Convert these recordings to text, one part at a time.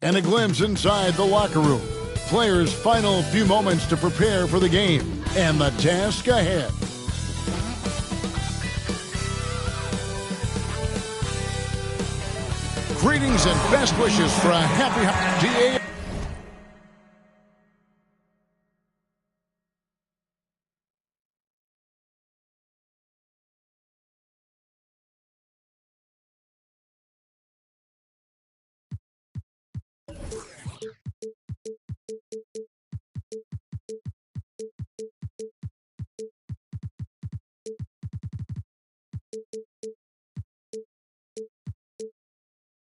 And a glimpse inside the locker room. Players' final few moments to prepare for the game and the task ahead. Greetings and best wishes for a happy DA.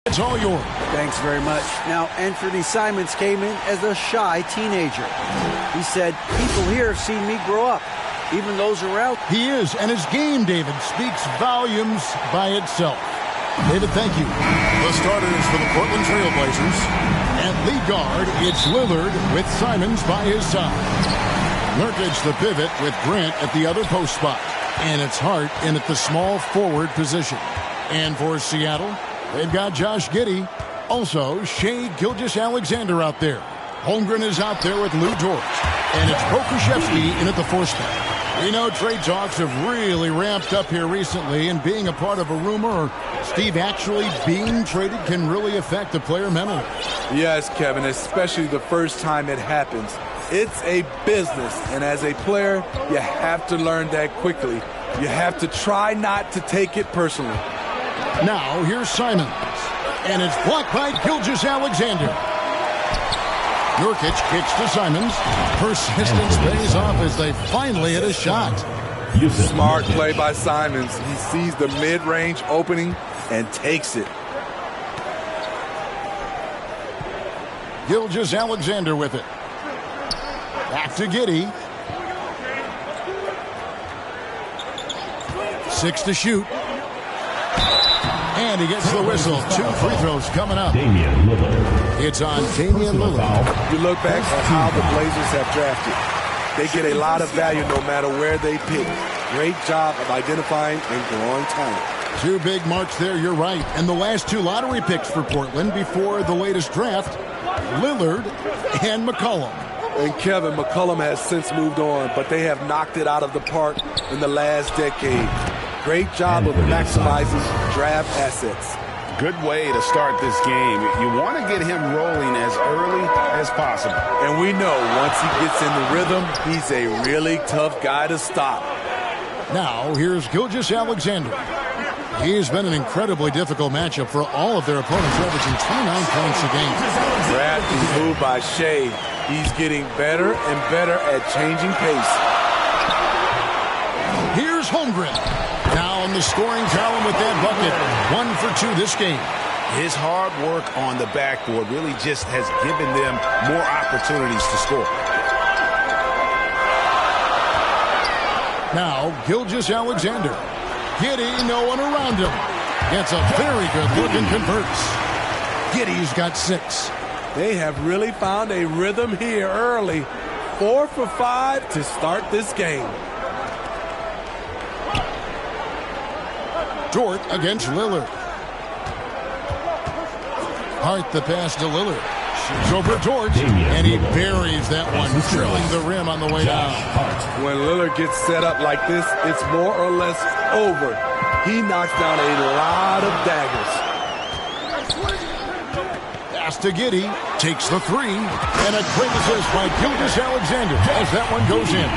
It's all yours. Thanks very much. Now, Anthony Simons came in as a shy teenager. He said, people here have seen me grow up, even those around. He is, and his game, David, speaks volumes by itself. David, thank you. The starters for the Portland Trail Blazers. At lead guard, it's Lillard with Simons by his side. Nurkic the pivot with Grant at the other post spot. And it's Hart in at the small forward position. And for Seattle, they've got Josh Giddey. Also, Shea Gilgeous-Alexander out there. Holmgren is out there with Lou Dort. And it's Pokusevski in at the fourth spot. We know trade talks have really ramped up here recently, and being a part of a rumor or Steve actually being traded can really affect a player mentally. Yes, Kevin, especially the first time it happens. It's a business, and as a player, you have to learn that quickly. You have to try not to take it personally. Now, here's Simons. And it's blocked by Gilgeous-Alexander. Nurkic kicks to Simons. Persistence pays off as they finally hit a shot. Smart play by Simons. He sees the mid-range opening and takes it. Gilgeous-Alexander with it. Back to Giddey. 6 to shoot. And he gets the whistle. 2 free throws coming up. It's on Damian Lillard. You look back at how the Blazers have drafted. They get a lot of value no matter where they pick. Great job of identifying and growing talent. 2 big marks there, you're right. And the last 2 lottery picks for Portland before the latest draft, Lillard and McCollum. And Kevin, McCollum has since moved on, but they have knocked it out of the park in the last decade. Great job of maximizing draft assets. Good way to start this game. You want to get him rolling as early as possible. And we know once he gets in the rhythm, he's a really tough guy to stop. Now, here's Gilgeous-Alexander. He's been an incredibly difficult matchup for all of their opponents, averaging 29 points a game. Crafty move by Shea. He's getting better and better at changing pace. Here's Holmgren. Now in the scoring column with that bucket. 1 for 2 this game. His hard work on the backboard really just has given them more opportunities to score. Now, Gilgeous-Alexander. Giddey, no one around him. Gets a very good look and converts. Giddey's got 6. They have really found a rhythm here early. 4 for 5 to start this game. Dort against Lillard. Hart the pass to Lillard. Shoots over Dort, and he buries that one, drilling the rim on the way down. When Lillard gets set up like this, it's more or less over. He knocks down a lot of daggers. Pass to Giddey, takes the 3, and a quick assist by Gilgeous-Alexander as that one goes in.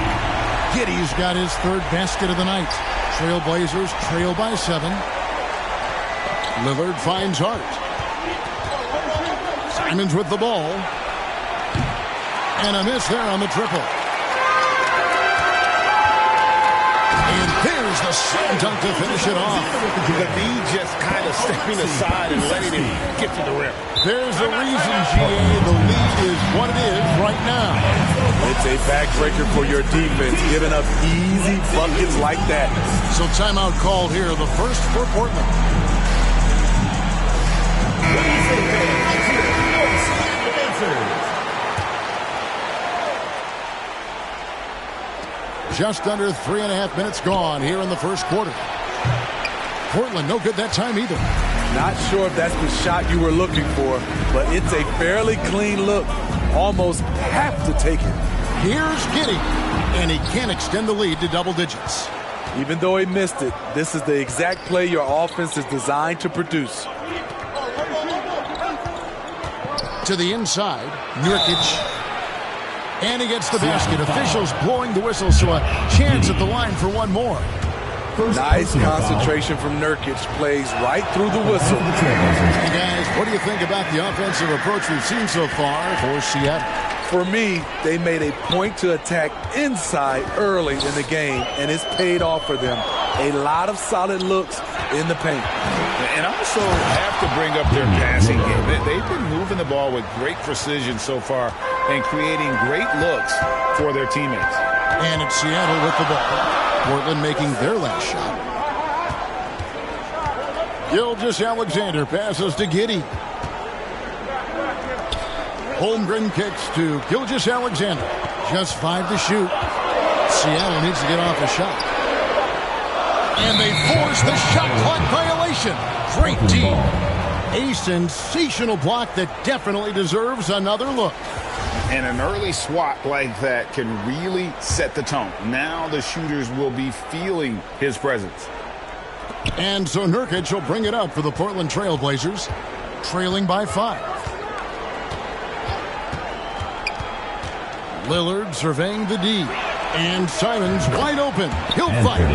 Giddey's got his 3rd basket of the night. Trailblazers trail by 7. Lillard finds Hart. Simons with the ball. And a miss there on the triple. And there's the slam dunk to finish it off. The knee just kind of stepping aside and letting him get to the rim. There's a reason, GA, the lead is what it is right now. It's a backbreaker for your defense, giving up easy buckets like that. So timeout called here, the first for Portland. Just under 3.5 minutes gone here in the first quarter. Portland no good that time either. Not sure if that's the shot you were looking for, but it's a fairly clean look. Almost have to take it. Here's Giddey, and he can't extend the lead to double digits. Even though he missed it, this is the exact play your offense is designed to produce. To the inside, Nurkic. And he gets the basket. Officials blowing the whistle, so a chance at the line for one more. Nice concentration from Nurkic. Plays right through the whistle. Hey guys, what do you think about the offensive approach we've seen so far for Seattle? For me, they made a point to attack inside early in the game, and it's paid off for them. A lot of solid looks in the paint. And I also have to bring up their passing game. They've been moving the ball with great precision so far and creating great looks for their teammates. And it's Seattle with the ball. Portland making their last shot. Gilgeous-Alexander passes to Giddey. Holmgren kicks to Gilgeous-Alexander. Just 5 to shoot. Seattle needs to get off a shot. And they force the shot clock violation. Great team. A sensational block that definitely deserves another look. And an early swat like that can really set the tone. Now the shooters will be feeling his presence. And so Nurkic will bring it up for the Portland Trail Blazers, trailing by 5. Lillard surveying the D. And Simons wide open. He'll fire.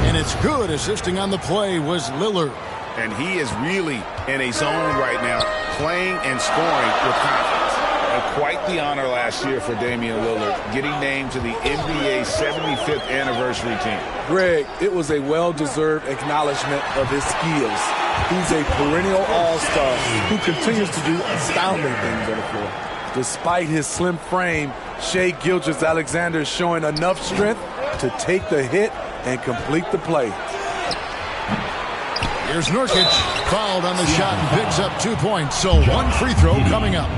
And it's good. Assisting on the play was Lillard. And he is really in a zone right now, playing and scoring with confidence. Quite the honor last year for Damian Lillard, getting named to the NBA 75th anniversary team. Greg, it was a well-deserved acknowledgement of his skills. He's a perennial all-star who continues to do astounding things on the floor. Despite his slim frame, Shai Gilgeous-Alexander is showing enough strength to take the hit and complete the play. Here's Nurkic, fouled on the shot and picks up 2 points, so one free throw coming up.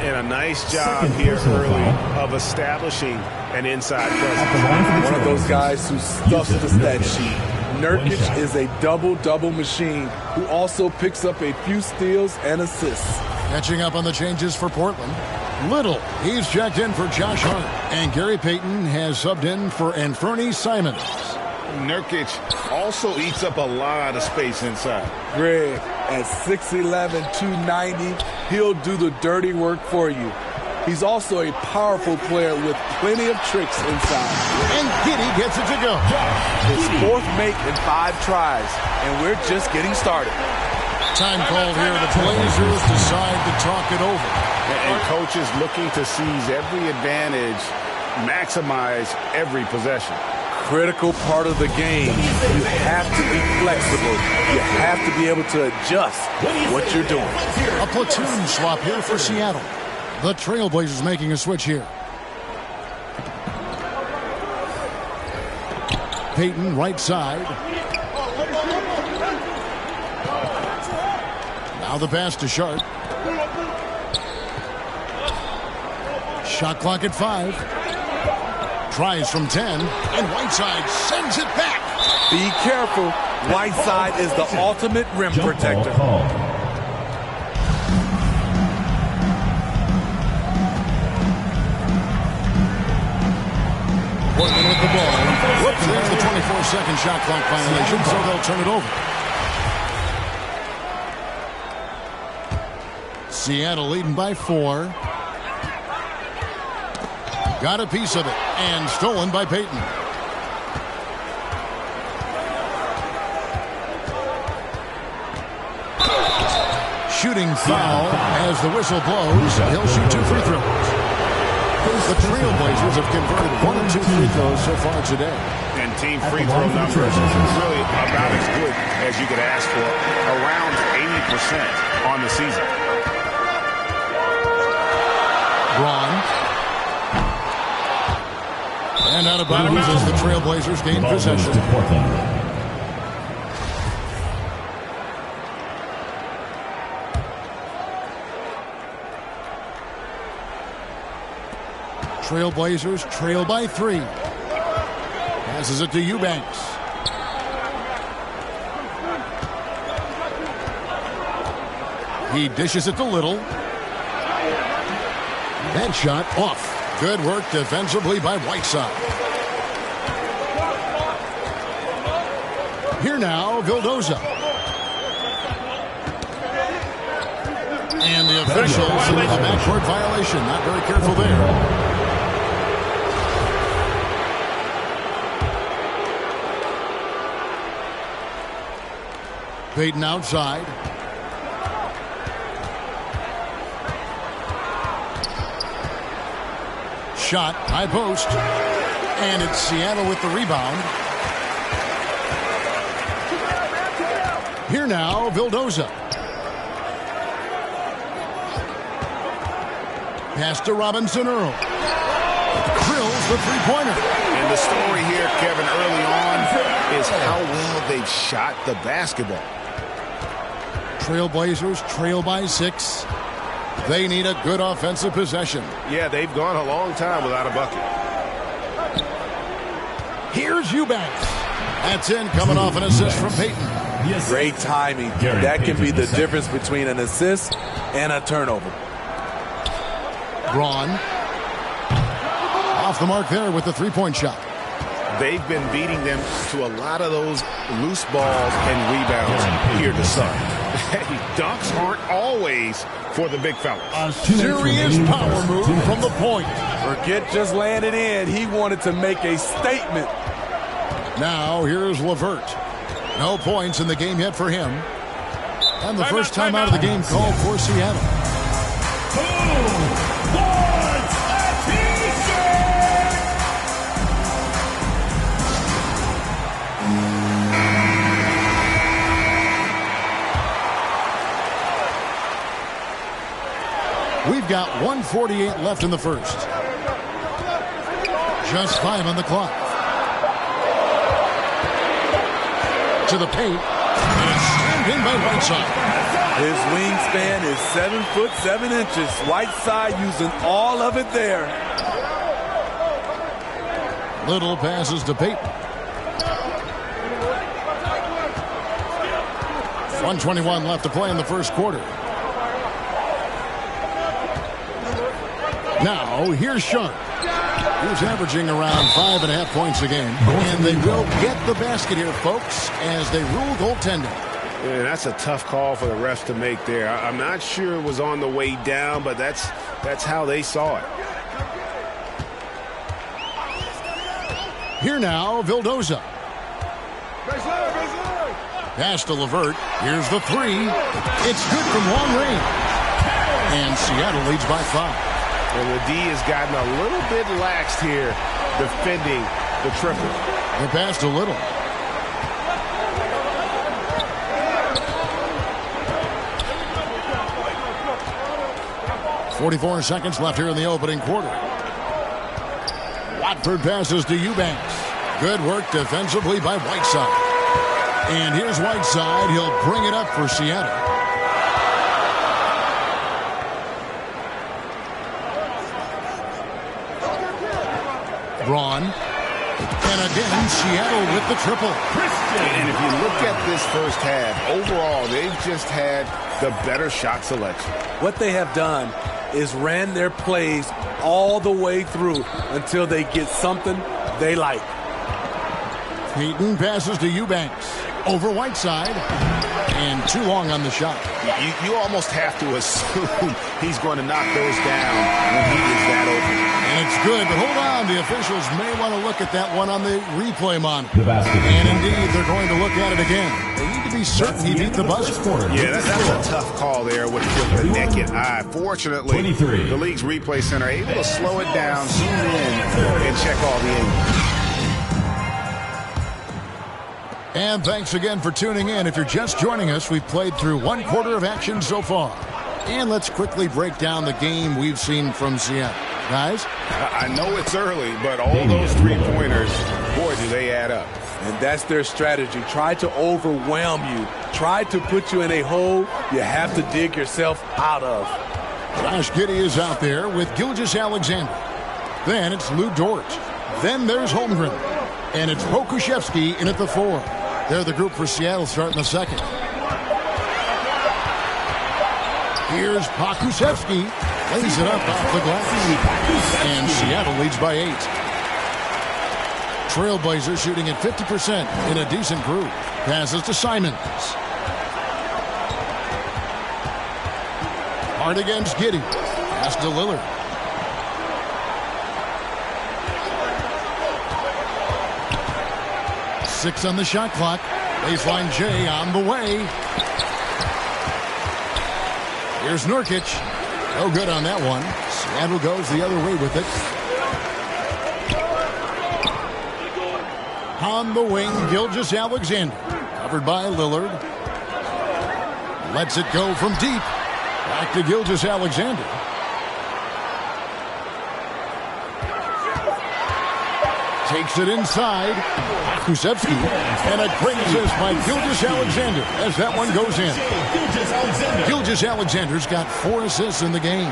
And a nice job here early of establishing an inside presence. One of those guys who stuffs the stat sheet. Nurkic is a double-double machine who also picks up a few steals and assists. Catching up on the changes for Portland. Little, he's checked in for Josh Hart. And Gary Payton has subbed in for Anthony Simons. Nurkic also eats up a lot of space inside. Greg, at 6'11", 290, he'll do the dirty work for you. He's also a powerful player with plenty of tricks inside. And Giddey gets it to go. His 4th make in 5 tries, and we're just getting started. Time called here. The Blazers decide to talk it over. And coaches looking to seize every advantage, maximize every possession. Critical part of the game. You have to be flexible. You have to be able to adjust what you're doing. A platoon swap here for Seattle. The Trailblazers making a switch here. Payton right side. Now the pass to Sharp. Shot clock at 5. Tries from 10, and Whiteside sends it back. Be careful. Whiteside is the ultimate rim protector. Portland with the ball. Whoops, there's the 24-second shot clock violation, so they'll turn it over. Seattle leading by 4. Got a piece of it, and stolen by Payton. Shooting foul as the whistle blows. He'll shoot 2 free throws. The Trailblazers have converted 1 and 2 free throws so far today. And team free throw numbers really about as good as you could ask for. Around 80% on the season. Braun. And out of bounds as the Trailblazers gain possession. Trailblazers trail by 3. Passes it to Eubanks. He dishes it to Little. That shot off. Good work defensively by Whiteside. Here now, Vildoza. And the officials in the backcourt violation. Not very careful there. Payton outside. Shot, high post. And it's Seattle with the rebound. Here now, Vildoza. Pass to Robinson Earl. Drills the three-pointer. And the story here, Kevin, early on is how well they've shot the basketball. Trailblazers trail by 6. They need a good offensive possession. Yeah, they've gone a long time without a bucket. Here's Eubanks. That's in, coming off an assist from Payton. Great timing. That can be the difference between an assist and a turnover. Braun. Off the mark there with the three-point shot. They've been beating them to a lot of those loose balls and rebounds here to start. Dunks aren't always for the big fellas. Serious power move from the point. Forget just laying it in. He wanted to make a statement. Now here's LeVert. No points in the game yet for him. And the first time out of the game called for Seattle. We've got 1:48 left in the first. Just 5 on the clock. To the paint. And slammed in by Whiteside. His wingspan is 7'7". Whiteside using all of it there. Little passes to Payton. 1:21 left to play in the first quarter. Now, here's Sharp. He's averaging around 5.5 points a game. And they will get the basket here, folks, as they rule goaltending. Yeah, that's a tough call for the refs to make there. I'm not sure it was on the way down, but that's how they saw it. Here now, Vildoza. Pass to LeVert. Here's the three. It's good from long range. And Seattle leads by 5. And the D has gotten a little bit laxed here defending the triple. They passed a little. .44 seconds left here in the opening quarter. Watford passes to Eubanks. Good work defensively by Whiteside. And here's Whiteside. He'll bring it up for Seattle. Braun. And again, Seattle with the triple. And if you look at this first half, overall, they've just had the better shot selection. What they have done is ran their plays all the way through until they get something they like. Payton passes to Eubanks. Over Whiteside. And too long on the shot. You almost have to assume he's going to knock those down when he is that open. And it's good, but hold on. The officials may want to look at that one on the replay monitor. And indeed, they're going to look at it again. They need to be certain he beat the buzzer. Yeah, that's a tough call there with the naked eye. Fortunately, the league's replay center able to slow it down, zoom in, and check all the angles. And thanks again for tuning in. If you're just joining us, we've played through 1 quarter of action so far. And let's quickly break down the game we've seen from Seattle. Guys? I know it's early, but all those three-pointers, boy, do they add up. And that's their strategy. Try to overwhelm you. Try to put you in a hole you have to dig yourself out of. Josh Giddey is out there with Gilgeous-Alexander. Then it's Lou Dort. Then there's Holmgren. And it's Pokuševski in at the 4. They're the group for Seattle starting the second. Here's Pokusevski. Lays it up off the glass. And Seattle leads by 8. Trailblazers shooting at 50% in a decent group. Passes to Simons. Hard against Giddey. Pass to Lillard. Six on the shot clock. Baseline J on the way. Here's Nurkic. No good on that one. Seattle goes the other way with it. On the wing, Gilgeous-Alexander. Covered by Lillard. Lets it go from deep. Back to Gilgeous-Alexander. Takes it inside. Pokusevski. And a great assist by Gilgeous-Alexander as that one goes in. Gilgeous-Alexander's got 4 assists in the game.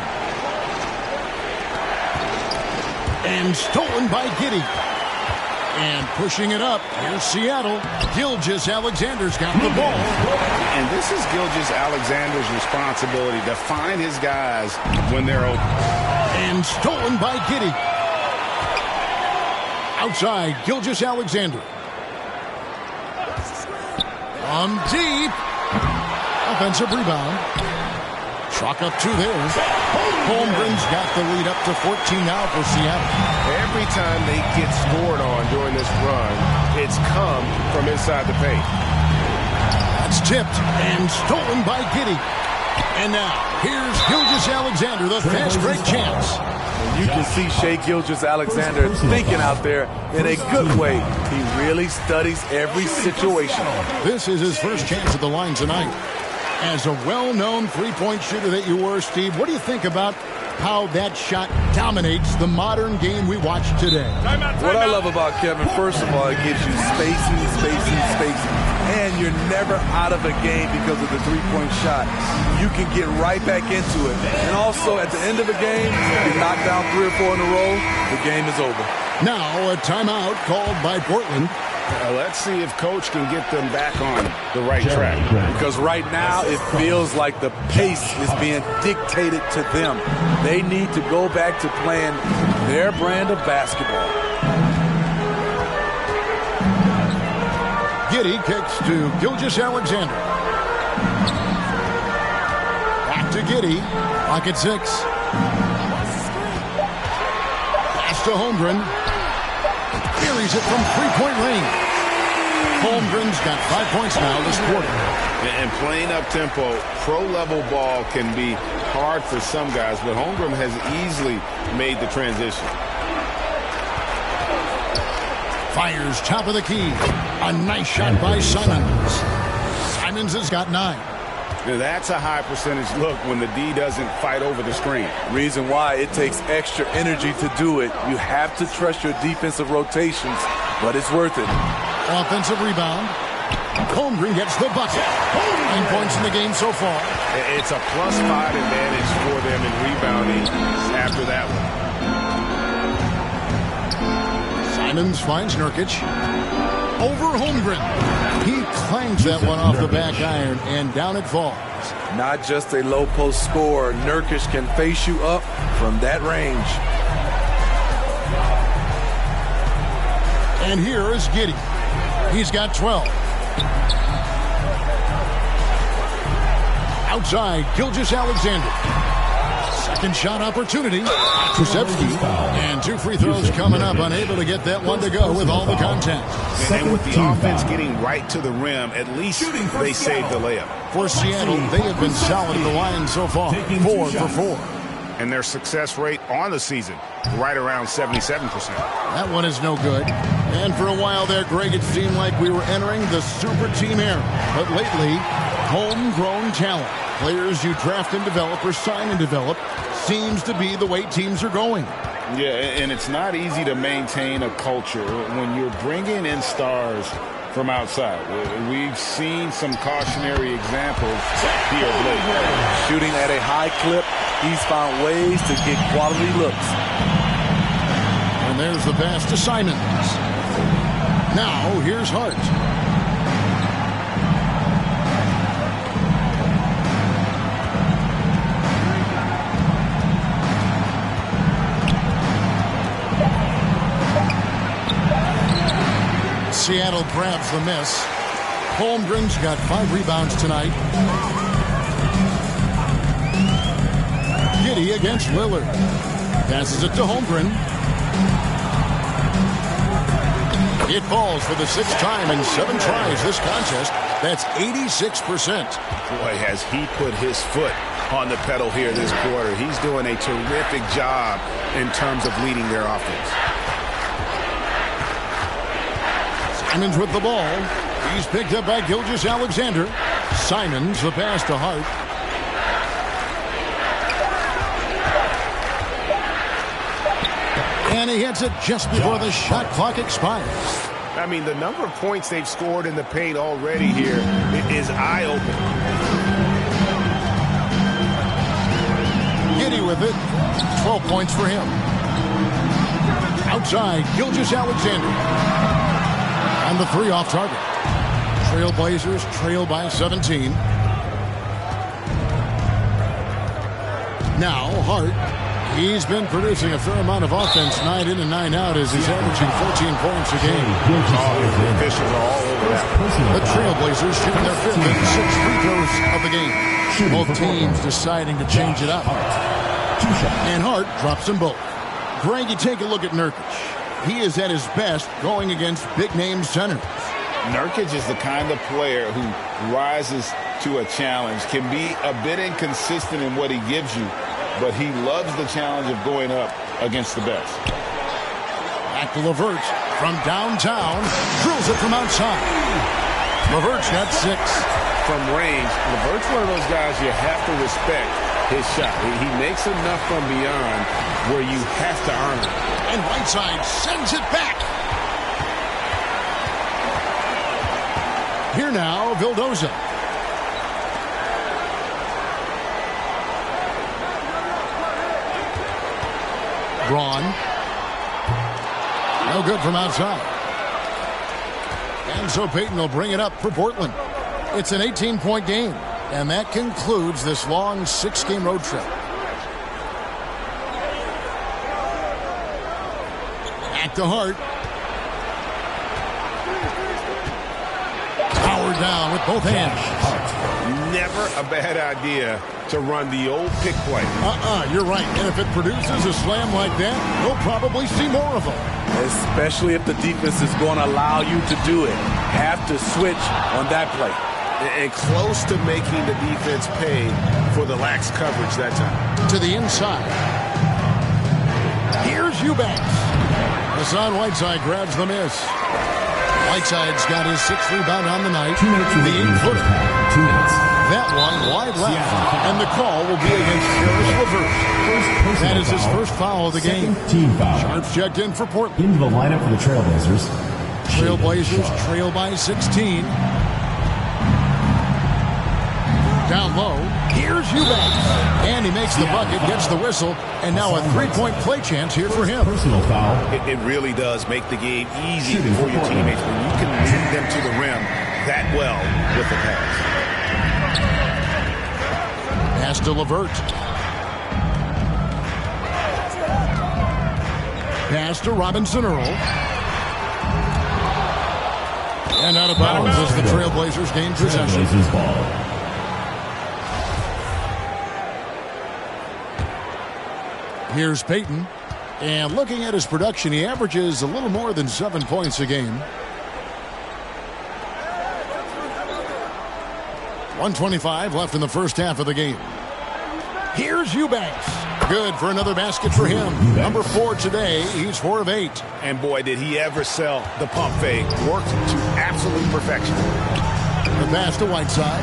And stolen by Giddey. And pushing it up. Here's Seattle. Gilgeous-Alexander's got the ball. And this is Gilgeous-Alexander's responsibility to find his guys when they're open. And stolen by Giddey. Outside, Gilgeous-Alexander. From deep. Offensive rebound. Chalk up 2 there. Holmgren's got the lead up to 14 now for Seattle. Every time they get scored on during this run, it's come from inside the paint. That's tipped and stolen by Giddey. And now, here's Gilgeous-Alexander, the fast break chance. You can see Shai Gilgeous-Alexander thinking out there in a good way. He really studies every situation. This is his first chance at the line tonight. As a well-known three-point shooter that you were, Steve, what do you think about how that shot dominates the modern game we watch today? What I love about Kevin, first of all, it gives you spacing. And you're never out of a game because of the three-point shot. You can get right back into it. And also, at the end of the game, you knock down 3 or 4 in a row, the game is over. Now, a timeout called by Portland. Let's see if Coach can get them back on the right track. Because right now, it feels like the pace is being dictated to them. They need to go back to playing their brand of basketball. Giddey kicks to Gilgeous-Alexander. Back to Giddey. Pocket 6. Pass to Holmgren. Buries it from three-point range. Holmgren's got 5 points now this quarter. And playing up-tempo, pro-level ball can be hard for some guys, but Holmgren has easily made the transition. Fires top of the key. A nice shot by Simons. Simons has got 9. That's a high percentage look when the D doesn't fight over the screen. Reason why it takes extra energy to do it. You have to trust your defensive rotations, but it's worth it. Offensive rebound. Holmgren gets the bucket. 9 points in the game so far. It's a +5 advantage for them in rebounding after that one. Simons finds Nurkic. Over Holmgren. He clangs that one off the back iron, and down it falls. Not just a low post score. Nurkic can face you up from that range. And here is Giddey. He's got 12. Outside, Gilgeous-Alexander. Second shot opportunity. Pokusevski. And 2 free throws coming up. Unable to get that one to go with all the contact. And with the offense getting right to the rim, at least they saved the layup. For Seattle, they have been solid at the line so far. 4 for 4. And their success rate on the season, right around 77%. That one is no good. And for a while there, Greg, it seemed like we were entering the super team era. But lately, homegrown talent, players you draft and develop or sign and develop, seems to be the way teams are going. Yeah, and it's not easy to maintain a culture when you're bringing in stars from outside. We've seen some cautionary examples here of late. Shooting at a high clip, he's found ways to get quality looks. And there's the pass to Simons. Now, here's Hart. Seattle grabs the miss. Holmgren's got 5 rebounds tonight. Giddey against Lillard. Passes it to Holmgren. It falls for the 6th time in 7 tries this contest. That's 86%. Boy, has he put his foot on the pedal here this quarter. He's doing a terrific job in terms of leading their offense. Simons with the ball. He's picked up by Gilgeous-Alexander. Simons, the pass to Hart. And he hits it just before the shot clock expires. I mean, the number of points they've scored in the paint already here is eye-opening. Giddey with it. 12 points for him. Outside, Gilgeous-Alexander. And the 3 off target. Trailblazers trail by 17. Now, Hart. He's been producing a fair amount of offense night in and night out as he's averaging 14 points a game. The officials are all over that. The Trailblazers shooting their 5th and 6th free throws of the game. Both teams deciding to change it up. And Hart drops them both. Greg, you take a look at Nurkic. He is at his best going against big-name centers. Nurkic is the kind of player who rises to a challenge, can be a bit inconsistent in what he gives you, but he loves the challenge of going up against the best. Back to LeVert from downtown. Drills it from outside. LeVert's got 6. From range, LeVert's one of those guys you have to respect his shot. He makes enough from beyond where you have to earn it. And Whiteside sends it back. Here now, Vildoza. Braun. No good from outside. And so Payton will bring it up for Portland. It's an 18-point game. And that concludes this long 6-game road trip. Back to Hart. Powered down with both hands. Never a bad idea to run the old pick play. You're right. And if it produces a slam like that, we'll probably see more of them. Especially if the defense is going to allow you to do it. Have to switch on that play. And close to making the defense pay for the lax coverage that time. To the inside. Here's Eubanks. Hassan Whiteside grabs the miss. Whiteside's got his 6th rebound on the night. The 8-footer. That one wide left. And the call will be against Karis LeVert. That is his first foul of the game. Sharps checked in for Portland. Into the lineup for the Trailblazers. Trailblazers trail by 16. Down low. Here's Eubanks. And he makes the bucket, gets the whistle, and now a 3-point play chance here for him. Personal foul. It really does make the game easy for your teammates when you can lead them to the rim that well with the pass. Pass to LeVert. Pass to Robinson Earl. And out of bounds as the Trailblazers gain possession. Trailblazers ball. Here's Payton. And looking at his production, he averages a little more than 7 points a game. 1:25 left in the first half of the game. Here's Eubanks. Good for another basket for him. Number 4 today. He's 4 of 8. And boy, did he ever sell the pump fake. Worked to absolute perfection. The pass to Whiteside.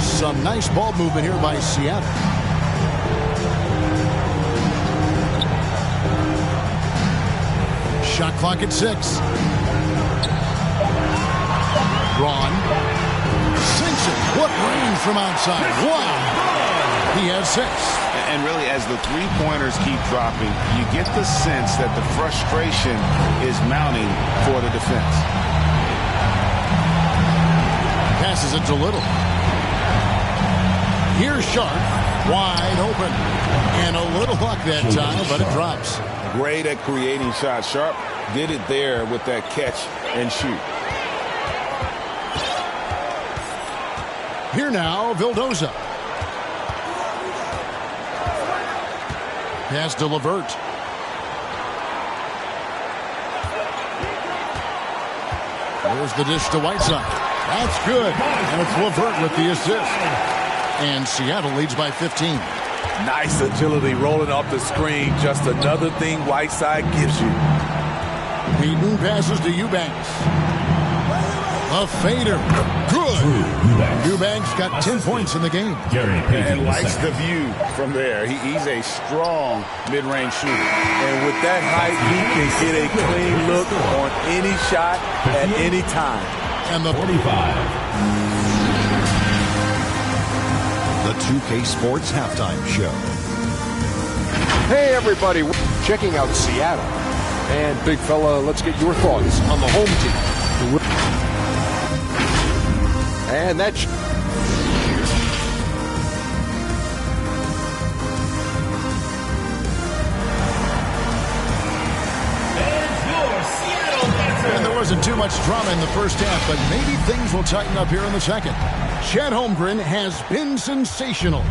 Some nice ball movement here by Seattle. Shot clock at 6. Braun. Sinks it. What range from outside. Wow. He has 6. And really, as the three-pointers keep dropping, you get the sense that the frustration is mounting for the defense. Passes it to Little. Here's Sharp. Wide open. And a little luck that time, but it drops. Great at creating shots. Sharp did it there with that catch and shoot. Here now, Vildoza. Pass to LeVert. There's the dish to Whiteside. That's good. And it's LeVert with the assist. And Seattle leads by 15. Nice agility rolling off the screen. Just another thing Whiteside gives you. Beaton passes to Eubanks. A fader. Good. Eubanks got 10 points in the game. And likes the view from there. He's a strong mid-range shooter. And with that height, he can get a clean look on any shot at any time. And the 45. The 2K Sports Halftime Show. Hey, everybody. Checking out Seattle. And, big fella, let's get your thoughts on the home team. And that's... And there wasn't too much drama in the first half, but maybe things will tighten up here in the second. Chet Holmgren has been sensational.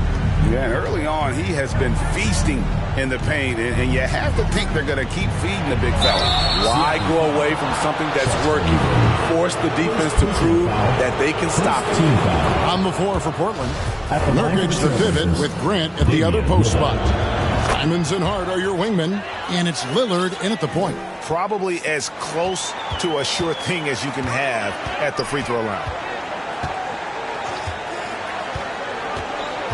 Yeah, and early on, he has been feasting in the paint, and you have to think they're going to keep feeding the big fella. Why go away from something that's working? Force the defense to prove that they can stop it. On the floor for Portland, Nurkic the pivot with Grant at the other post spot. Simons and Hart are your wingmen, and it's Lillard in at the point. Probably as close to a sure thing as you can have at the free throw line.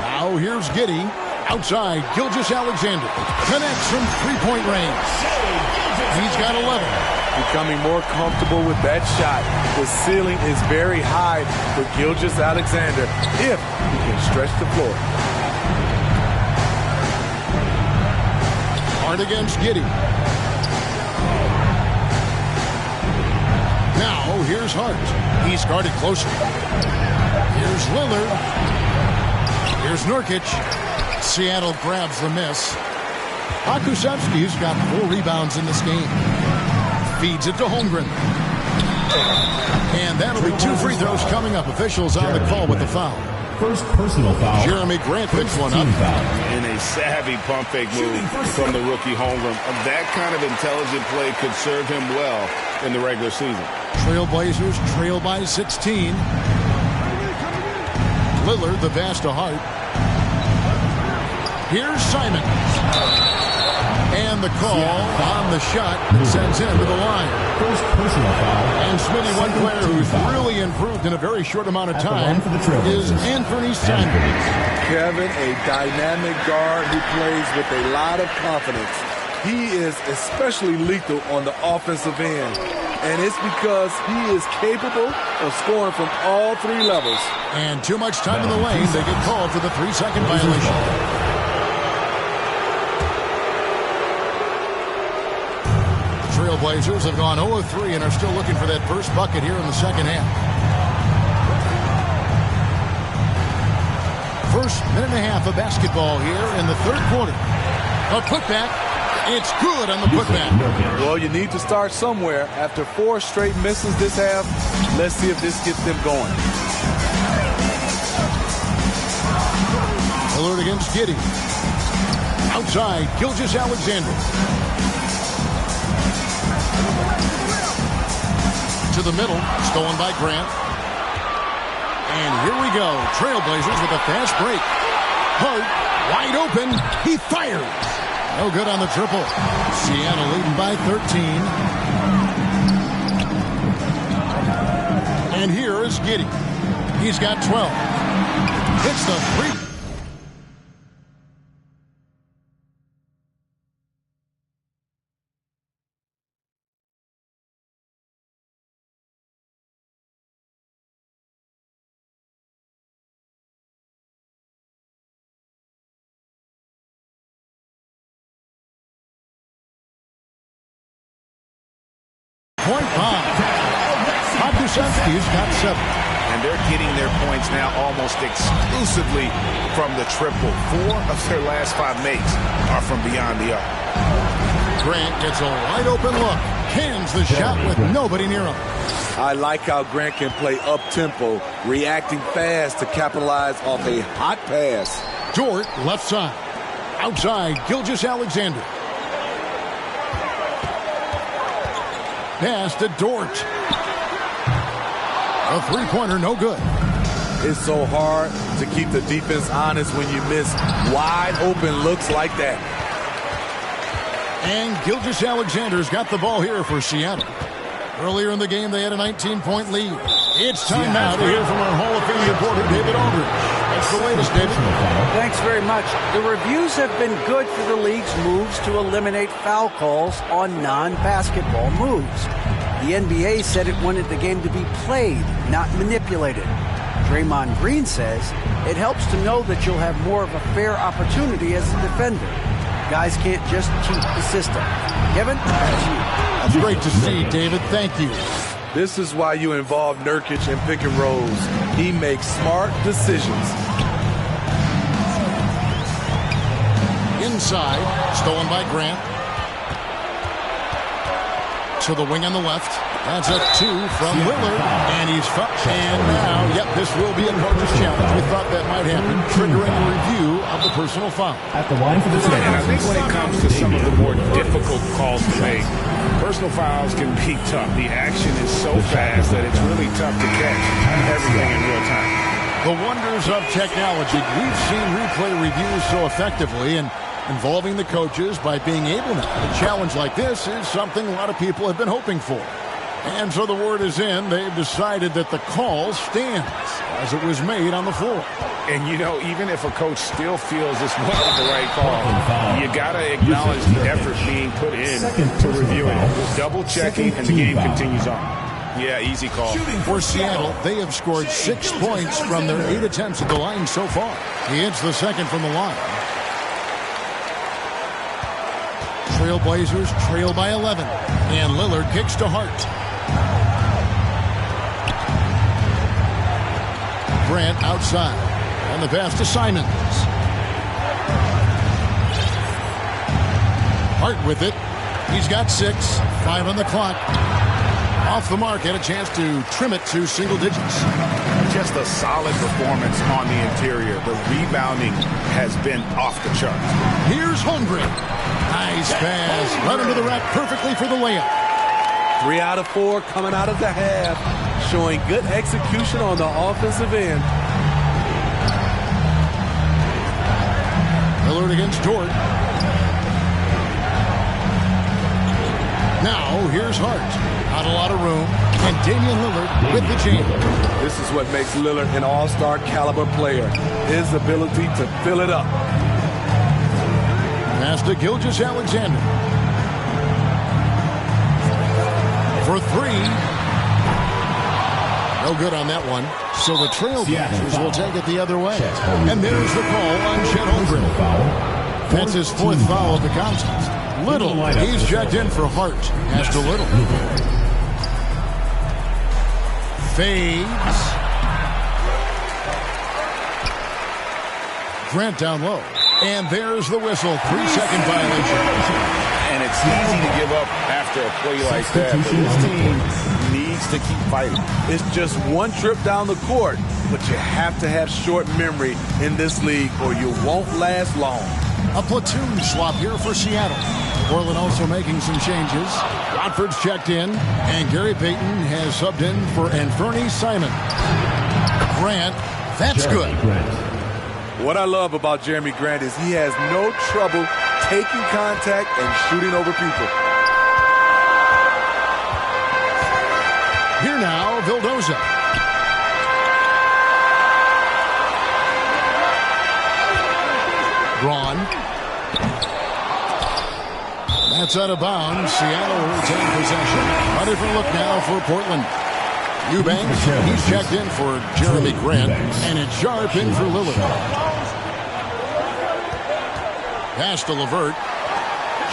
Now here's Giddey. Outside, Gilgeous-Alexander connects from three-point range. He's got 11. Becoming more comfortable with that shot. The ceiling is very high for Gilgeous-Alexander if he can stretch the floor. Hard against Giddey. Now here's Hart. He's guarded closer. Here's Lillard. Here's Nurkic. Seattle grabs the miss. Pokusevski's got 4 rebounds in this game. Feeds it to Holmgren. And that'll be 2 free throws coming up. Officials on the call with the foul. First personal foul. Jeremy Grant picks one up. In a savvy pump fake move from the rookie Holmgren. That kind of intelligent play could serve him well in the regular season. Trailblazers trail by 16. Lillard, the pass to Hart. Here's Simon. And the call on the shot that sends him to the line. First personal foul. And Smitty, one player who's really improved in a very short amount of time is Anthony Simons. Kevin, a dynamic guard who plays with a lot of confidence. He is especially lethal on the offensive end. And it's because he is capable of scoring from all 3 levels. And too much time in the lane, they get called for the 3-second violation. Trailblazers have gone 0-3 and are still looking for that first bucket here in the second half. First minute and a half of basketball here in the third quarter. A putback. It's good on the putback. Well, you need to start somewhere. After 4 straight misses this half, let's see if this gets them going. Lillard against Giddey. Outside, Gilgeous-Alexander. To the middle, stolen by Grant. And here we go. Trailblazers with a fast break. Hart, wide open. He fires. No good on the triple. Seattle leading by 13. And here is Giddey. He's got 12. Hits the three. Point bomb. Pokusevski's got 7. And they're getting their points now almost exclusively from the triple. 4 of their last 5 makes are from beyond the arc. Grant gets a wide open look. Cans the shot with nobody near him. I like how Grant can play up-tempo, reacting fast to capitalize off a hot pass. Dort, left side. Outside, Gilgeous-Alexander. Pass to Dort. A three-pointer, no good. It's so hard to keep the defense honest when you miss wide open looks like that. And Gilgeous-Alexander's got the ball here for Seattle. Earlier in the game, they had a 19-point lead. It's time now to hear from our Hall of Fame reporter, David Aldridge. That's the latest, David. Thanks very much. The reviews have been good for the league's moves to eliminate foul calls on non-basketball moves. The NBA said it wanted the game to be played, not manipulated. Draymond Green says it helps to know that you'll have more of a fair opportunity as a defender. Guys can't just cheat the system. Kevin, that's you. That's great to see, David. Thank you. This is why you involve Nurkic in pick and rolls. He makes smart decisions. Inside, stolen by Grant. To the wing on the left. That's a 2 from Lillard. And he's and now, this will be a coach's challenge. We thought that might happen, triggering a review of the personal foul. At the line for the second. And I think when it comes to some of the more difficult calls to make, personal fouls can be tough. The action is so fast that it's really tough to catch everything in real time. The wonders of technology. We've seen replay reviews so effectively, and involving the coaches by being able now. A challenge like this is something a lot of people have been hoping for. And so the word is in. They've decided that the call stands as it was made on the floor. And, you know, even if a coach still feels this wasn't the right call, you got to acknowledge the effort being put in to reviewing it. Double-checking, and the game continues on. Yeah, easy call. For Seattle, they have scored 6 points from their 8 attempts at the line so far. He hits the second from the line. Trailblazers trail by 11. And Lillard kicks to Hart. Grant outside. And the pass to Simons. Hart with it. He's got 6. 5 on the clock. Off the mark. Had a chance to trim it to single digits. Just a solid performance on the interior. The rebounding has been off the charts. Here's Holmgren. Nice pass. Right into the rack perfectly for the layup. 3 out of 4 coming out of the half. Showing good execution on the offensive end. Lillard against Dort. Now, here's Hart. Not a lot of room. And Damian Lillard with the jam. This is what makes Lillard an all-star caliber player. His ability to fill it up. Pass to Gilgeous-Alexander. For 3. No good on that one. So the Trailblazers will take it the other way. And there's the call on Chet Holmgren. That's his 4th foul of the contest. Little, he's checked in for Hart. Pass to Little. Fades. Grant down low. And there's the whistle. 3-second violation. And it's easy to give up after a play like that. But this team needs to keep fighting. It's just one trip down the court, but you have to have short memory in this league or you won't last long. A platoon swap here for Seattle. Portland also making some changes. Rodford's checked in, and Gary Payton has subbed in for Anthony Simon. Grant, that's good. What I love about Jeremy Grant is he has no trouble taking contact and shooting over people. Here now, Vildoza. Braun. That's out of bounds. Seattle will retain possession. A different look now for Portland. Eubanks, he's checked in for Jeremy Grant, and it's Sharp in for Lillard. Pass to LeVert.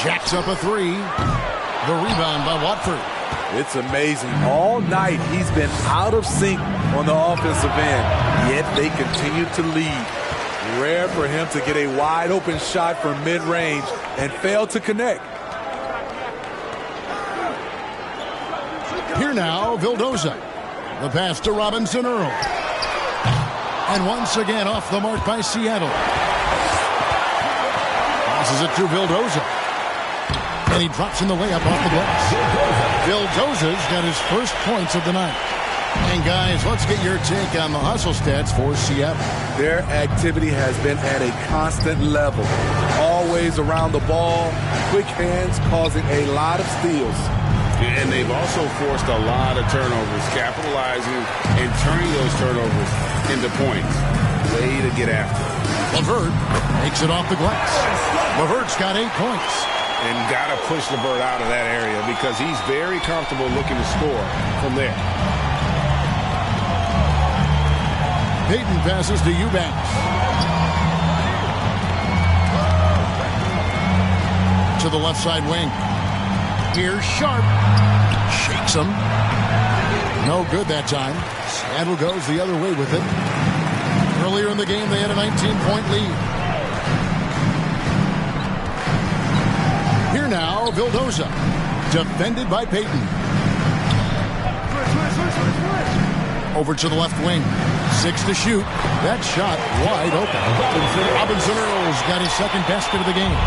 Jacks up a 3. The rebound by Watford. It's amazing. All night he's been out of sync on the offensive end, yet they continue to lead. Rare for him to get a wide open shot from mid-range and fail to connect. Here now, Vildoza. The pass to Robinson Earl. And once again off the mark by Seattle. Passes it to Vildoza. And he drops in the layup off the glass. Vildoza's got his first points of the night. And guys, let's get your take on the hustle stats for Seattle. Their activity has been at a constant level. Always around the ball, quick hands causing a lot of steals. And they've also forced a lot of turnovers, capitalizing and turning those turnovers into points. Way to get after it. LeVert makes it off the glass. LeVert's got 8 points. And got to push LeVert out of that area because he's very comfortable looking to score from there. Payton passes to Eubanks. To the left side wing. Here's Sharp. Shakes him. No good that time. Seattle goes the other way with it. Earlier in the game, they had a 19-point lead. Here now, Vildoza. Defended by Payton. Over to the left wing. 6 to shoot. That shot wide open. Robinson Earl's got his second basket of the game.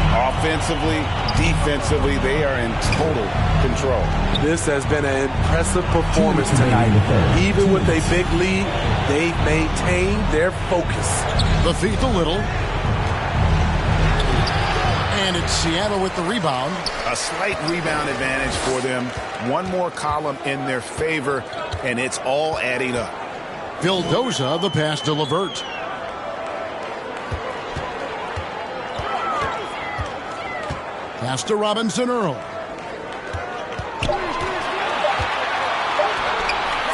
Offensively, defensively, they are in total control. This has been an impressive performance tonight. Even with a big lead, they've maintained their focus. The feed to Little. And it's Seattle with the rebound. A slight rebound advantage for them. One more column in their favor, and it's all adding up. Vildoza, the pass to LeVert. Pass to Robinson Earl.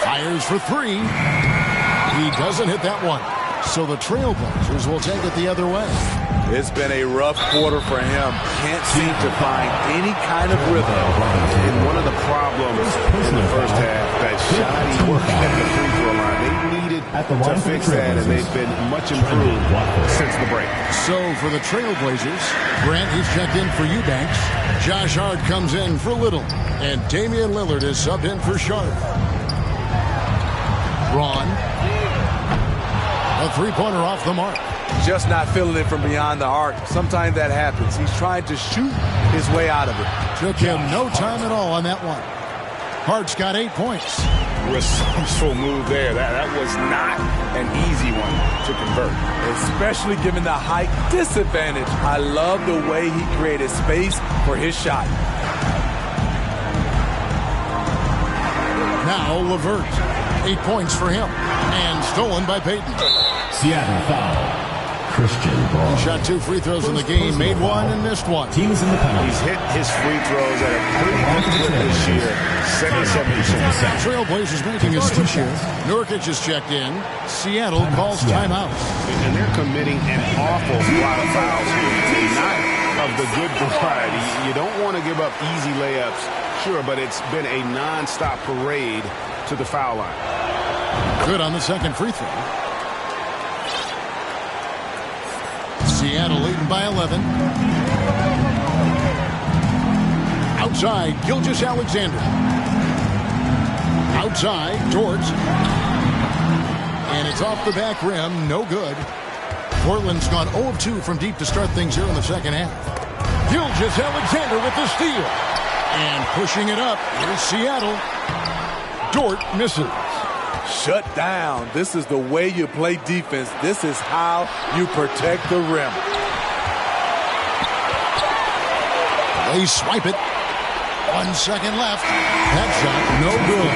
Fires for 3. He doesn't hit that one. So the Trailblazers will take it the other way. It's been a rough quarter for him. Can't seem to find any kind of rhythm. And one of the problems in the first half that shoddy work at the free throw line. They needed to fix that, and they've been much improved since the break. So for the Trailblazers, Grant, he's checked in for Eubanks. Josh Hart comes in for Little. And Damian Lillard is subbed in for Sharp. Braun. A three-pointer off the mark. Just not feeling it from beyond the arc. Sometimes that happens. He's trying to shoot his way out of it. Took him no time at all on that one. Hart's got 8 points. Resourceful move there. That was not an easy one to convert. Especially given the height disadvantage. I love the way he created space for his shot. Now LeVert. 8 points for him. And stolen by Payton. Seattle foul. Christian Braun. He shot 2 free throws in the game, made 1 and missed 1. Team is in the penalty. He's hit his free throws at a pretty good clip this year. 77%. Trailblazers making his 2 share. Nurkic is checked in. Seattle calls timeout. And they're committing an awful lot of fouls here. Not of the good variety. You don't want to give up easy layups, sure, but it's been a non-stop parade to the foul line. Good on the second free throw. Seattle leading by 11. Outside, Gilgeous-Alexander. Outside, Dort. And it's off the back rim, no good. Portland's gone 0 of 2 from deep to start things here in the second half. Gilgeous-Alexander with the steal. And pushing it up, here's Seattle. Dort misses. Shut down. This is the way you play defense. This is how you protect the rim. They swipe it. 1 second left. That shot, no good.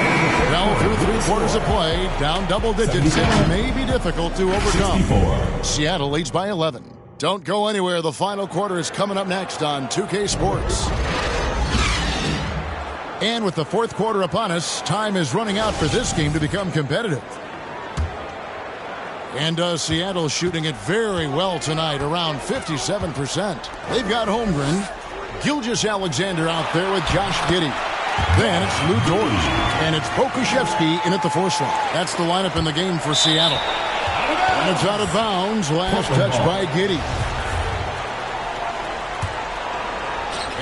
Fell through 3 quarters of play. Down double digits. It may be difficult to overcome. 64. Seattle leads by 11. Don't go anywhere. The final quarter is coming up next on 2K Sports. And with the fourth quarter upon us, time is running out for this game to become competitive. And Seattle shooting it very well tonight, around 57%. They've got Holmgren. Gilgeous-Alexander out there with Josh Giddey. Then it's Lou Dort. And it's Pokuševski in at the 4 slot. That's the lineup in the game for Seattle. And it's out of bounds. Last touch by Giddey.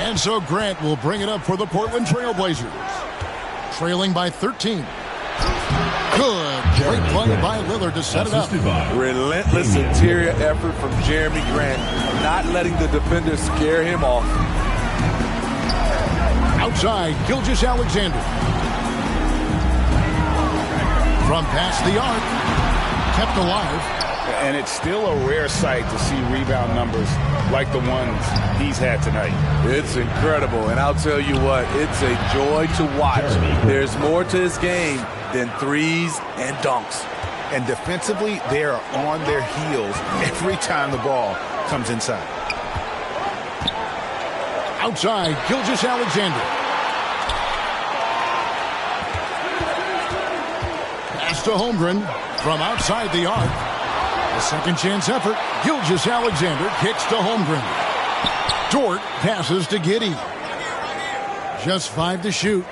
And so Grant will bring it up for the Portland Trailblazers. Trailing by 13. Good. Great play by Lillard to set it up. Relentless interior effort from Jeremy Grant. Not letting the defender scare him off. Outside, Gilgeous-Alexander. From past the arc. Kept alive. And it's still a rare sight to see rebound numbers like the ones he's had tonight. It's incredible, and I'll tell you what, it's a joy to watch. There's more to his game than threes and dunks. And defensively, they are on their heels every time the ball comes inside. Outside, Gilgeous-Alexander. Pass to Holmgren from outside the arc. A second chance effort. Gilgeous-Alexander kicks to Holmgren. Dort passes to Giddey. Just 5 to shoot.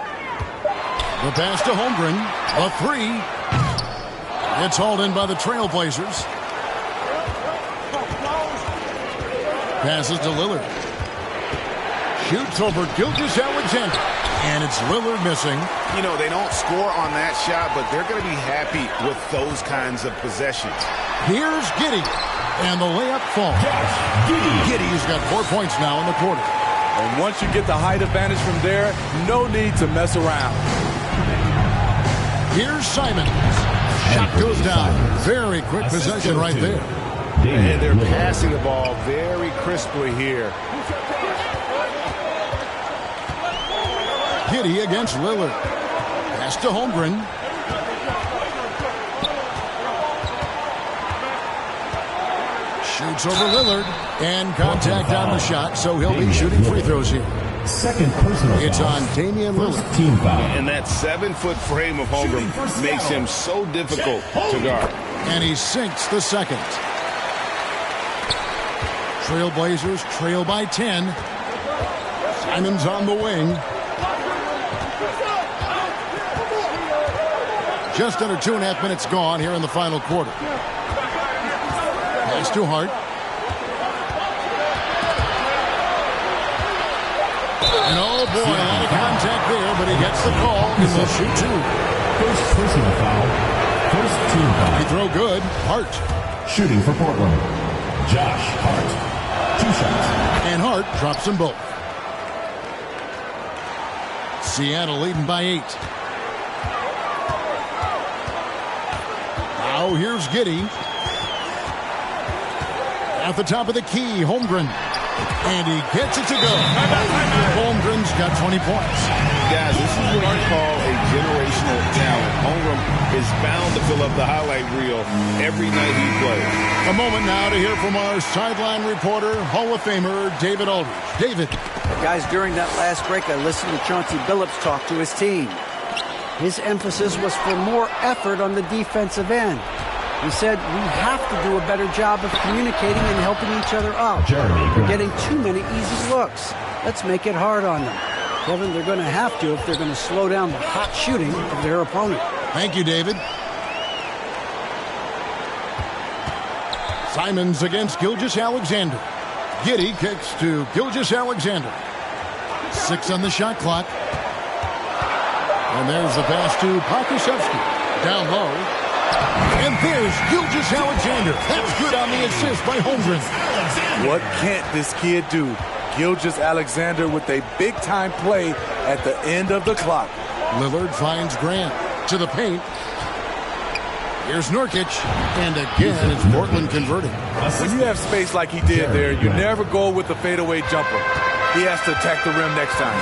The pass to Holmgren. A 3. It's hauled in by the Trailblazers. Passes to Lillard. Shoots over Gilgeous-Alexander. And it's Lillard missing. You know, they don't score on that shot, but they're going to be happy with those kinds of possessions. Here's Giddey. And the layup falls. Giddey's got 4 points now in the quarter. And once you get the height advantage from there, no need to mess around. Here's Simons. Shot goes down. Very quick possession right there. And they're passing the ball very crisply here. Giddey against Lillard. Pass to Holmgren. Shoots over Lillard. And contact on the shot, so he'll be shooting free throws here. Second personal It's foul. on Damian Lillard. Team foul. And that 7-foot frame of Holmgren makes him so difficult to guard. And he sinks the second. Trailblazers trail by 10. Simons on the wing. Just under 2.5 minutes gone here in the final quarter. Pass to Hart. And oh boy, a lot of contact there, but he gets the call and will shoot 2. First personal foul. First team foul. They throw good. Hart. Shooting for Portland. Josh Hart. 2 shots. And Hart drops them both. Seattle leading by 8. Now here's Giddey. At the top of the key, Holmgren. And he gets it to go. Holmgren's got 20 points. Guys, this is what you call a generational talent. Holmgren is bound to fill up the highlight reel every night he plays. A moment now to hear from our sideline reporter, Hall of Famer David Aldridge. David. Guys, during that last break, I listened to Chauncey Billups talk to his team. His emphasis was for more effort on the defensive end. He said, we have to do a better job of communicating and helping each other out. We're getting too many easy looks. Let's make it hard on them. Kevin, they're going to have to if they're going to slow down the hot shooting of their opponent. Thank you, David. Simons against Gilgeous-Alexander. Giddey kicks to Gilgeous-Alexander. 6 on the shot clock. And there's the pass to Pokuševski. Down low. And there's Gilgeous-Alexander. That's good on the assist by Holmgren. What can't this kid do? Gilgeous-Alexander with a big-time play at the end of the clock. Lillard finds Grant to the paint. Here's Nurkic. And again, it's Portland converting. When you have space like he did there, you never go with the fadeaway jumper. He has to attack the rim next time.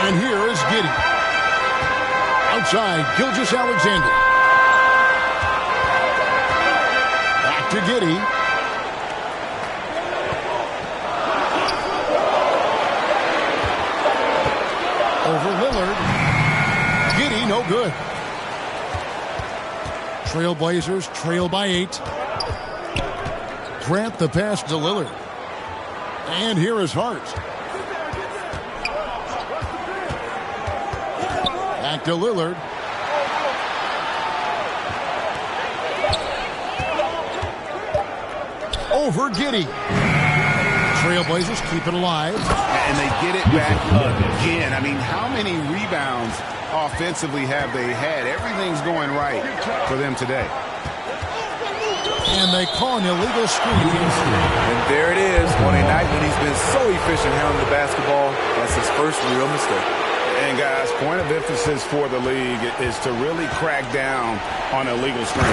And here is Giddey. Outside, Gilgeous-Alexander. Back to Giddey. Over Lillard. Giddey, no good. Trailblazers trail by 8. Grant the pass to Lillard. And here is Hart. Back to Lillard. Over Giddey. Trailblazers keep it alive. And they get it back again. I mean, how many rebounds offensively have they had? Everything's going right for them today. And they call an illegal screen. And there it is on a night when he's been so efficient handling the basketball. That's his first real mistake. And guys, point of emphasis for the league is to really crack down on illegal screens.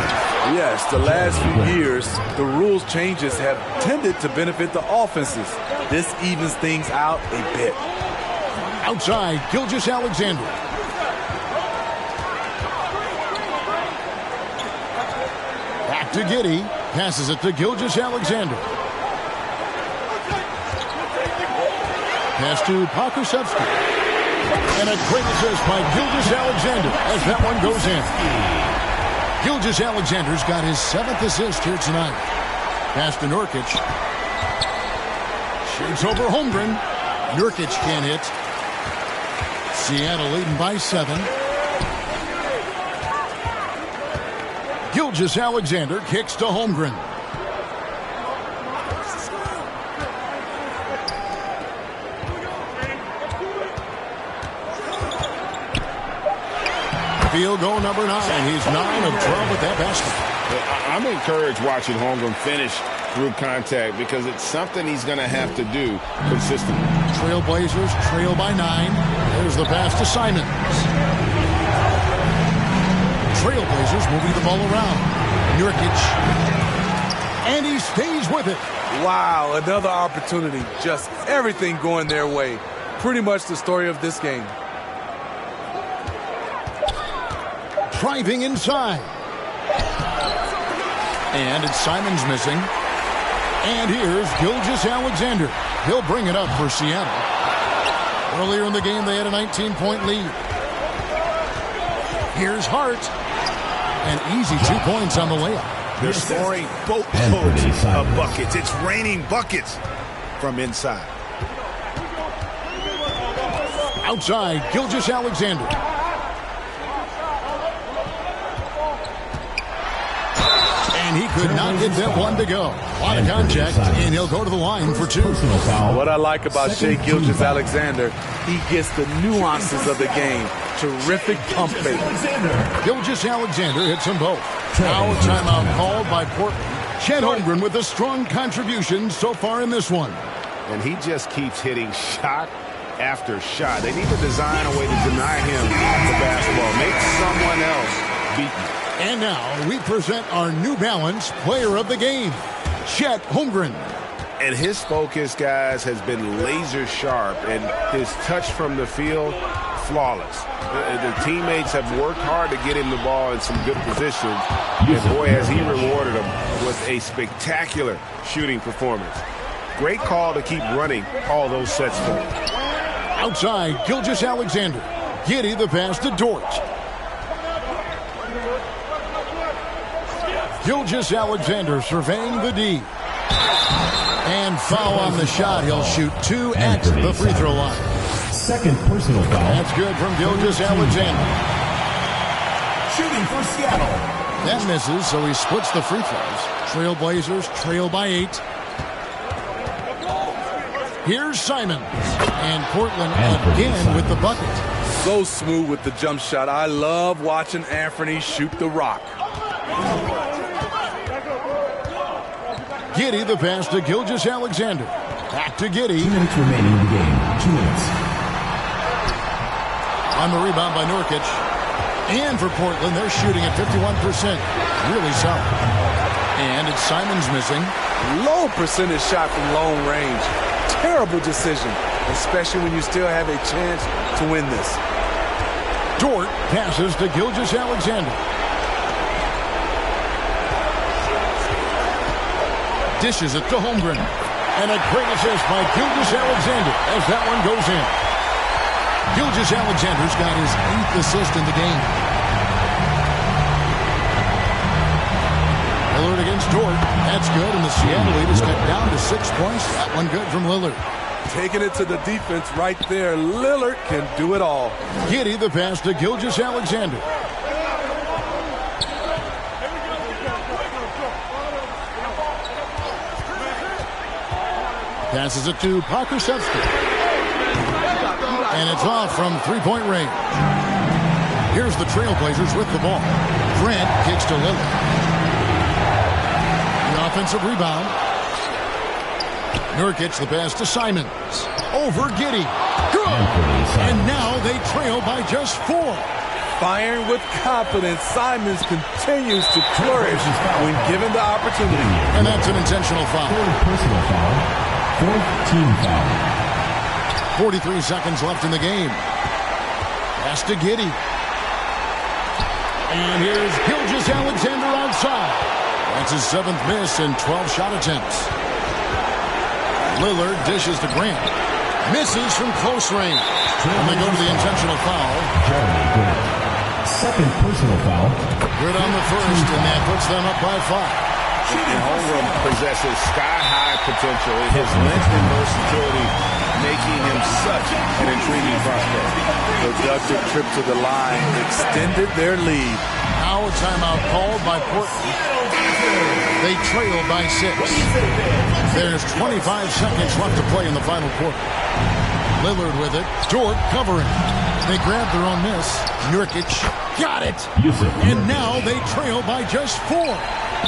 Yes, the last few years, the rules changes have tended to benefit the offenses. This evens things out a bit. Outside, Gilgeous-Alexander. Back to Giddey. Passes it to Gilgeous-Alexander. Pass to Pokusevski. And a great assist by Gilgeous-Alexander as that one goes in. Gilgeous-Alexander's got his 7th assist here tonight. Pass to Nurkic. Shoots over Holmgren. Nurkic can't hit. Seattle leading by 7. Gilgeous-Alexander kicks to Holmgren. Field goal number 9. He's 9 of 12 with that basket. I'm encouraged watching Holmgren finish through contact because it's something he's going to have to do consistently. Trailblazers trail by 9. There's the pass to Simons. Trailblazers moving the ball around. Nurkic. And he stays with it. Wow, another opportunity. Just everything going their way. Pretty much the story of this game. Driving inside. And it's Simons missing. And here's Gilgeous-Alexander. He'll bring it up for Seattle. Earlier in the game, they had a 19-point lead. Here's Hart. An easy 2 points on the layup. They're scoring boatloads of buckets. It's raining buckets from inside. Outside, Gilgeous-Alexander. And he could not get that one to go. A lot of contact, and he'll go to the line for 2. What I like about Shai Gilgeous-Alexander, he gets the nuances of the game. Terrific pump fake. Gilgeous-Alexander hits them both. Now a timeout called by Portland. Chet Holmgren with a strong contribution so far in this one. And he just keeps hitting shot after shot. They need to design a way to deny him the basketball. Make someone else beat you. And now we present our New Balance player of the game, Chet Holmgren. And his focus, guys, has been laser sharp, and his touch from the field, flawless. The teammates have worked hard to get him the ball in some good positions. And boy, has he rewarded them with a spectacular shooting performance. Great call to keep running all those sets for him. Outside, Gilgeous-Alexander. Giddey the pass to Dort. Gilgeous-Alexander surveying the D. And foul on the shot. He'll shoot 2 at the free throw line. Second personal foul. That's good from Gilgeous-Alexander. Shooting for Seattle. That misses, so he splits the free throws. Trailblazers trail by 8. Here's Simons. And Portland again with the bucket. So smooth with the jump shot. I love watching Anthony shoot the rock. Giddey the pass to Gilgeous-Alexander. Back to Giddey. 2 minutes remaining in the game. 2 minutes. On the rebound by Nurkic. And for Portland, they're shooting at 51%. Really solid. And it's Simons missing. Low percentage shot from long range. Terrible decision, especially when you still have a chance to win this. Dort passes to Gilgeous-Alexander. Dishes it to Holmgren. And a great assist by Gilgeous-Alexander as that one goes in. Gilgeous-Alexander's got his 8th assist in the game. Lillard against Dort. That's good, and the Seattle lead is cut down to 6 points. That one good from Lillard. Taking it to the defense right there. Lillard can do it all. Giddey the pass to Gilgeous-Alexander. Passes it to Pokusevski. And it's off from three-point range. Here's the Trailblazers with the ball. Grant kicks to Lillard. The offensive rebound. Nurkic the pass to Simons. Over Giddey. Good! And now they trail by just 4. Firing with confidence, Simons continues to flourish when given the opportunity. And that's an intentional foul. Fourth personal foul. Fourth team foul. 43 seconds left in the game. Pass to Giddey. And here's Gilgeous-Alexander outside. That's his 7th miss in 12 shot attempts. Lillard dishes to Grant. Misses from close range. And they go to the intentional foul. Jeremy Grant. Second personal foul. Good on the first, and that puts them up by 5. And Holmgren possesses sky-high potential. His length and versatility making him such an intriguing prospect. Productive trip to the line extended their lead. Now a timeout called by Portland. They trail by 6. There's 25 seconds left to play in the final quarter. Lillard with it. Dort covering. They grab their own miss. Nurkic got it. And now they trail by just 4.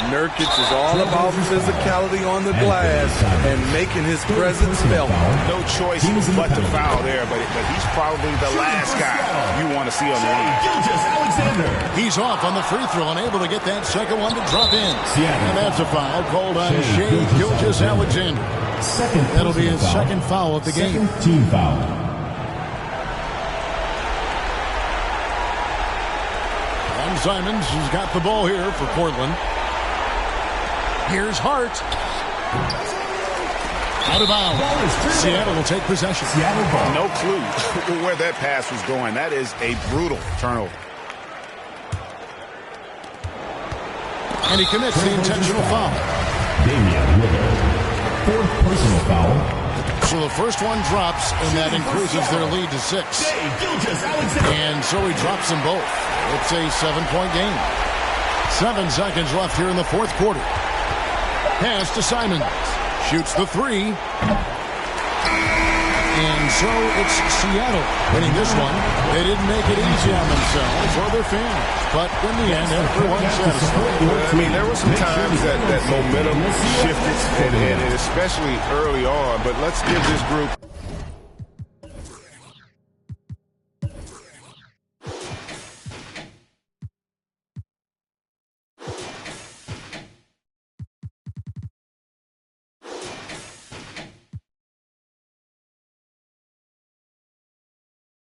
Nurkic is all about physicality on the glass and making his presence felt. No choice but to foul there, but he's probably the last guy you want to see on the line. He's off on the free throw and able to get that second one to drop in. And that's a foul called on Shai Gilgeous-Alexander. That'll be his second foul of the game. Second team foul. And Simons has got the ball here for Portland. Here's Hart. Out of bounds. Seattle will take possession. No clue where that pass was going. That is a brutal turnover. And he commits the intentional foul. Damian Lillard. Fourth personal foul. So the first one drops, and that increases their lead to 6. And so he drops them both. It's a 7-point game. 7 seconds left here in the fourth quarter. Pass to Simons. Shoots the 3. And so it's Seattle winning this one. They didn't make it easy on themselves or their fans. But in the end, everyone's satisfied. I mean, there were some times that momentum shifted, and especially early on. But let's give this group